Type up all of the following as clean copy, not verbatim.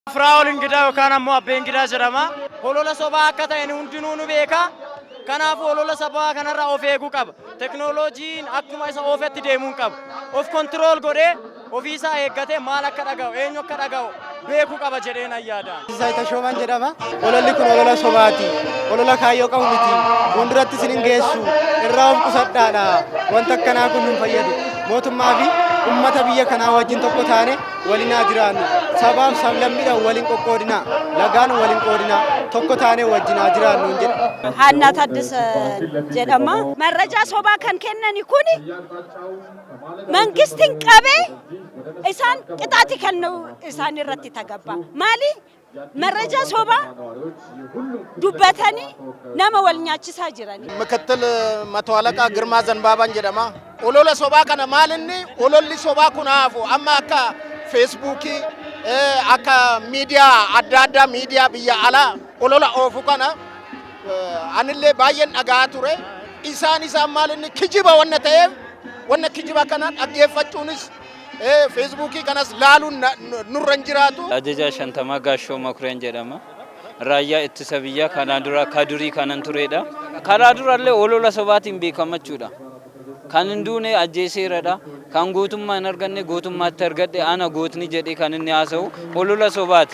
Firaa'ol Ingidaa yookaan ammoo Abbee Ingidaa jedhama. Holola sobaa akka ta'e hundinuu nu beeka. Kanaafuu holola sabaa kanarraa of eeguu qaba. Teknooloojiin akkuma isa ofetti deemuu qaba. Of kontirool godhee ofiisaa eeggatee maal akka dhaga'u eenyu akka dhaga'u beekuu qaba jedheen ayyaadaan. Zayita Shooman jedhama. Hololli kun holola sobaati. Holola kaayyoo qabu miti. Fuulduratti isin hin geessu. Irraa of qusadhaadha. Wanta akkanaa kun nu fayyadu. Mootummaa fi ummata biyya kanaa wajjin tokko taane waliin haa jiraannu. Sabaaf sablammiidhaan waliin qoqqoodinaa. Lagaan waliin qoodinaa. Tokko taane wajjin haa jiraannu jedha. Haannaa Taddasa jedhama. Marrajaa sobaa kan kennani kuni mangistiin qabee isaan qixaati kan isaan irratti tagabba. Maali? Marrajaa sobaa dubbatanii nama wal nyaachisaa jirani. ምክትል መቶ አለቃ ግርማ ዘንባባን ጀደማ ኦሎለ ሶባ ከነ ማልኒ ኦሎሊ ሶባ ኩናፉ አማ አካ ፌስቡክ አካ ሚዲያ አዳዳ ሚዲያ ብያ አላ ኦሎላ ኦፉ ከነ አንሌ ባየን አጋ ቱሬ ኢሳን ማልኒ ክጅባ ወነተየ ወነ ክጅባ ከነ አገፈጩንስ ፌስቡክ ከነስ ላሉ ኑረንጅራቱ አጀጃ ሸንተማ ጋሾ መኩሪያን ጀደማ ራያ እትሰብያ ካናዱራ ካዱሪ ካናንቱሬዳ ካናዱራለ ኦሎላ ሶባቲን ቤከመቹዳ ካንንዱኔ አጄሴረዳ ካንጎቱማ ነርገኔ ጎቱማ ተርገደ አና ጎትኒ ጀዴ ካንኒ ያሰው ኦሎላ ሶባቲ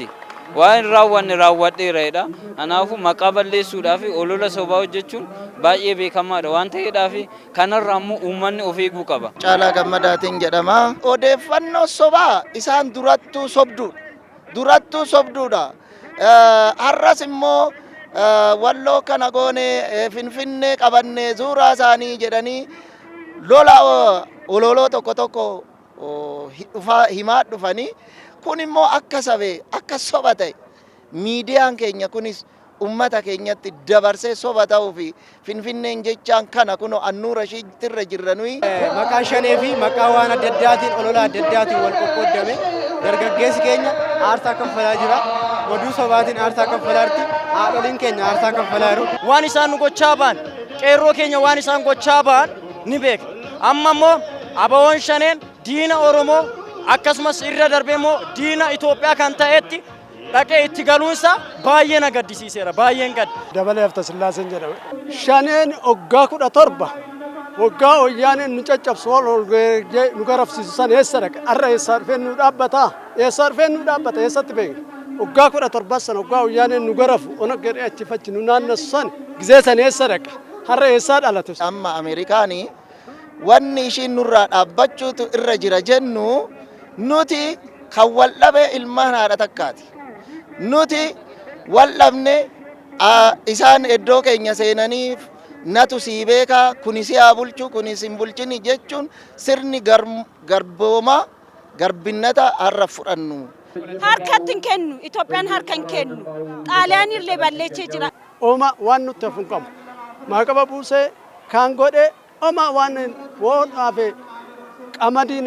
ዋን ራወዴረዳ አናፉ መቃበሌሱዳፊ ኦሎላ ሶባው ጀቹን ባዬ ቤከማዳ ዋን ተሄዳፊ ካነራሙ ኡመኒ ኦፌጉ ቀባ ጫላ ገመዳቲን ጀደማ ኦዴፈኖ ሶባ ኢሳን ዱራቱ ሶብዱዳ har'as immoo walloo kana goone finfinnee qabanne suuraa isaanii jedhanii lola ololoo tokko himaa dhufanii kun immoo akka sabee akka soba ta'e miidiyaan keenya kunis ummata keenyatti dabarsee soba ta'uu fi finfinneen jechaan kana kunoo annuura ishiitirra jirranui maqaa shanee fi maqaa waan adda addaatiin olola adda addaatiin wal qoqqoodame dargaggeessi keenya aarsaa kaffalaa jira. Oduu sobaatiin aarsaa kaffalaarti haadholiin keenya aarsaa kaffalaa jiru. Waan isaan nu gochaa ba'an qeerroo keenya waan isaan gochaa ba'an ni beeka. Amma immoo abawoon shaneen diina Oromoo akkasumas irra darbee immoo diina Itoophiyaa kan ta'etti dhaqee itti galuunsa baay'ee na gaddisiiseera baay'een gaddi. Dabalee Haftasillaaseen jedhama. Shaneen waggaa 17 waggaa wayyaaneen nu caccabsu ol nu garafsiisu san eessa dhaqa? Har'a eessaa dhufeen nu dhaabbata? Eessaa dhufeen nu dhaabbata? Eessatti beekna? Waggaa 17 sana waggaa wayyaaneen nu garafu ona gadhee achi fachi nu naannessu san gizee san eessa dhaqa? Har'a eessaa dhalate? Amma Ameerikaanii wanni ishiin nurraa dhaabbachuutu irra jira jennu nuti kan wal dhabee ilmaan haadha takkaati. Nuti wal dhabne isaan iddoo keenya seenaniif natu sii beekaa kunis haa bulchu kunis hin bulchini jechuun sirni garboomaa garbinnata har'a fudhannu. Harkattiin kennu Itoophiyaan harkan kennu Xaaliyaan illee balleessee jira. Oma waan nutti hafu hin qabu. Maaqaba buusee kan godhe oma waan dhaabe qamadii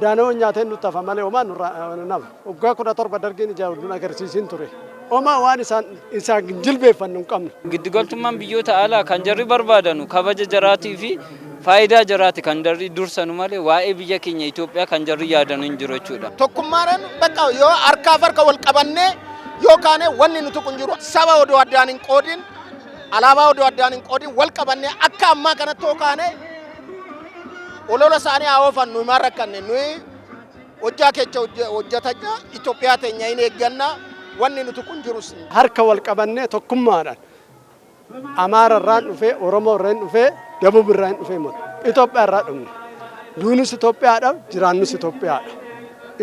daanoo nyaateen nutti hafa malee oma nurraa nama. Waggaa 17 dargiin ijaaruu agarsiisin ture. Oma waan isaan jilbeeffannu hin qabnu. Giddugaltummaan biyyoota alaa kan jarri barbaadanu kabaja jaraatii fi faayidaa jaraati kan jarri dursanu malee waa'ee biyya keenya Itoophiyaa kan jarri yaadanu hin jiru jechuudha. Tokkummaadhaan bakka yoo harkaaf harka wal qabannee yookaan wanni nuti kun jiru saba odoo addaan hin qoodin alaabaa odoo addaan hin qoodin wal qabannee akka ammaa kanatti yookaan olola isaanii haa oofannu himaan rakkanne nuyi hojjaa kecha hojjetaa Itoophiyaa teenya hin eegganna wanni nuti kun jirus. Harka wal qabannee tokkummaadhaan Amaara irraan dhufee Oromoo irraan dhufee Dabub irraan dhufee Itoophiyaa irraa dhufne. Nuunis Itoophiyaadha jiraannus Itoophiyaadha.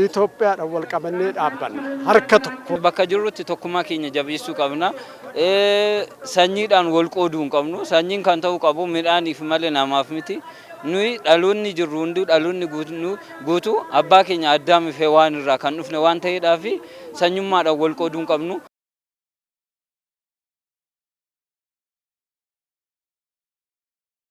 Itoophiyaadha wal qabannee dhaabbanna harka tokko. Bakka jirrutti tokkummaa keenya jabeessuu qabna. Sanyiidhaan wal qooduu hin qabnu. Sanyiin kan ta'uu qabu midhaaniif malee namaaf miti. Nuyi dhaloonni jirru hunduu dhaloonni guutuu abbaa keenya addaamiif waan irraa kan dhufne waan ta'eedhaaf sanyummaadhaan wal qooduu hin qabnu.